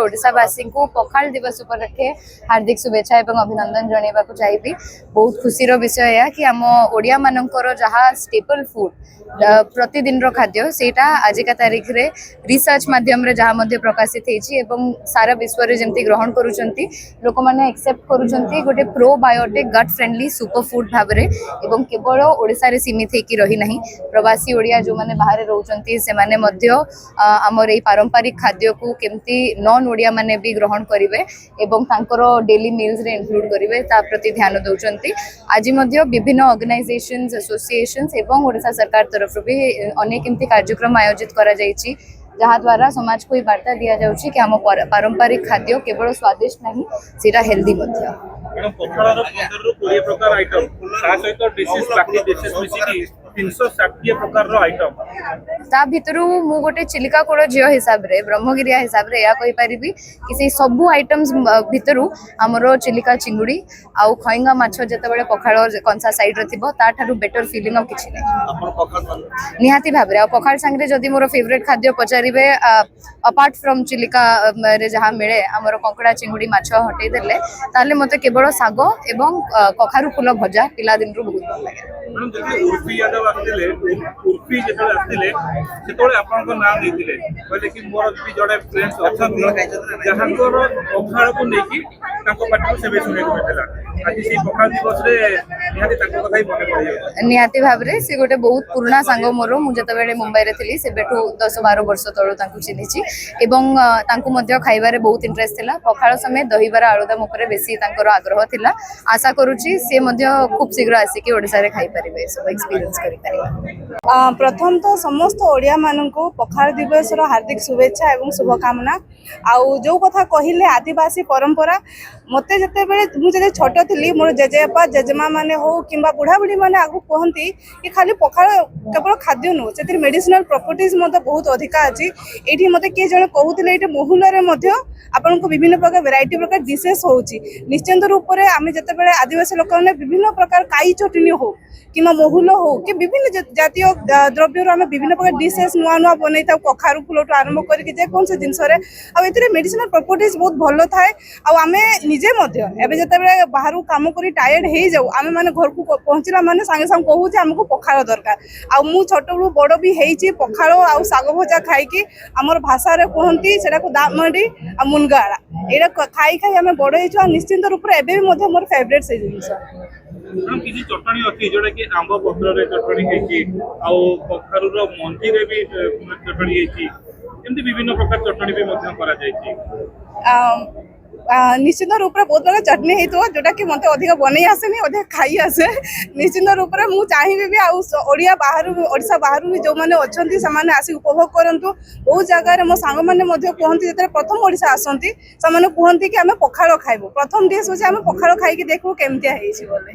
ओडिशावासी को पखाल दिवस उपलक्षे हार्दिक शुभेच्छा एवं अभिनंदन जनइबा को चाहिए। बहुत खुशीर विषय है कि आम ओडिया मानकर जहाँ स्टेपल फूड प्रतिदिन खाद्य सेटा आजिका तारीख रे रिसर्च माध्यम रे जहाँ मध्य प्रकाशित होती सारा विश्व रे जमती ग्रहण करुचंती लोक माने एक्सेप्ट करुचंती गोटे probiotic gut friendly super food भाव में एवं केवल ओडिशा रे सीमित होकी रही नहीं। प्रवासी ओडिया जो माने बाहर रोचंती से माने मध्य आमर ए पारंपरिक खाद्य को केमती नॉन ओडिया माने भी ग्रहण करिवे एवं तांकर डेली मील्स रे इंक्लूड करिवे ता प्रति ध्यान दउचंती। आज मध्य विभिन्न ऑर्गेनाइजेशंस एसोसिएशंस एवं ओडिशा सरकार तरफ भी अनेक एमती कार्यक्रम आयोजित करा जायछि जहाँ द्वारा समाज को वार्ता दिया जाउछि कि हम पारंपरिक खाद्य केवल स्वादिष्ट नहीं सेटा हेल्दी मध्य। मैडम पखाळर 15 रु 20 प्रकार आइटम ता सहित डिशेस बाकी डिशेस मिसिकी 360 प्रकार रो आइटम ता भितरु मु गोटे चिलिका कोड़ झियो हिसाब रे ब्रह्मगिरिया हिसाब रे या कहि परिबी कि से सब आइटम्स भितरु हमरो चिलिका चिंगुड़ी आउ खइंगा माछो जेतेबेले पखाळ कंसा साइड रे थिबो ता थारु बेटर फीलिंग ऑफ किछि नै। अपन पखाळ निहाती भाबरे आ पखाळ संगे जदी मोर फेवरेट खाद्य पचारिबे अपार्ट फ्रॉम चिलिका रे जहाँ मिले हमरो कंकड़ा चिंगुड़ी माछो हटै देले ताले मते केवल साग एवं कखारु फूल भजा पिला दिन रु बहुत भल लागे। मैडम जति उर्फी यादव आस्तिले उर्फी जेते आस्तिले सेतोले आपन को नाम दैतिले कहले कि मोर भी जड़े फ्रेंड्स अछन जहांकर पखाळ को नेकी ताको पाटी से सुने को भेटला आज से पखाळ दिवस रे निहाती ताको कथाई मने पड़ियो। निहाती भाबरे से गोटे बहुत पुराना सांग मोर मु जतबेले मुंबई रे थिली से बेठू 10-12 वर्ष तळो तांकु चिनिछि एवं तांकु मध्य खाइबारे बहुत इंटरेस्ट थिला। पखाळ समय दहीबरा आलुदम ऊपर बेसी तांकर आग्रह थिला। आशा करूछि से मध्य खूब शीघ्र आसी कि ओडिसा रे खाइ परिबे सब एक्सपीरियंस करि परिबा। प्रथम तो समस्त ओडिया माननको पखाळ दिवस रो हार्दिक शुभेच्छा एवं शुभकामना। आउ जो कथा कहिले आदिवासी परंपरा मते जते बेले मु जते छोट थिली मोर जेजेपा जेजेमा माने हो किंबा बुढ़ा बुढ़ी माने आगु कहंती कि खाली पखाळ केवल खाद्य नो सेतिर मेडिसिनल प्रॉपर्टीज मते बहुत अधिका अछि। एठी मते के जने कहउतिले एठी महुल रे मध्य आपन को विभिन्न प्रकार वैरायटी प्रकार डिशेस होउची। निश्चित रूप रे आमे जते बेले आदिवासी लोक ने विभिन्न प्रकार काई चटनी हो किंबा महुल हो कि विभिन्न जातीय द्रव्य आम विभिन्न प्रकार डिशेस नुआ नुआ बनई था कखारु फूल ठू आरंभ करके जेकोन से जिनस आउ मेडिसिनल प्रॉपर्टीज बहुत भल थाए। आमे निजे मध्य एबे जते बाहर काम करी टायर्ड हे जाऊ आमे माने घर को पहुंचला माने संगे संग कहू जे हमको पखाळ दरकार। आउ मु छोटबळू बड़ भी हेची पखाळ आउ साग भजा खाई कि हमर भाषा रे कहंती सेटा को दामडी आ मुनगाड़ा एडा खाई खाई आमे बड़ हेछु। निश्चित रूप रे एबे भी मध्य मोर फेवरेट से जिनस हम किसी चटनी अछि जोडा कि आंबा पत्र रे चटनी हेची आउ कखारु रो मंजी रे भी चटनी हेची एमती विभिन्न प्रकार चटनी भी मध्य करा जायछि। निश्चित रूप से बहुत प्रकार चटनी होता जोटा कि मत अधिक बनई आसेनी अधिक खाई आसे। निश्चित रूप से मुझे चाहिए भी आड़िया बाहर ओडिशा बाहर भी जो मैंने अच्छा से आसी उपभोग करूँ। बहुत जगह मो सांग मैंने कहते जो प्रथम ओडिशा आसती से कहते कि आम पखाळ खाइबू प्रथम डिश हूँ आम पखाळ खाई देखू केमती बोले।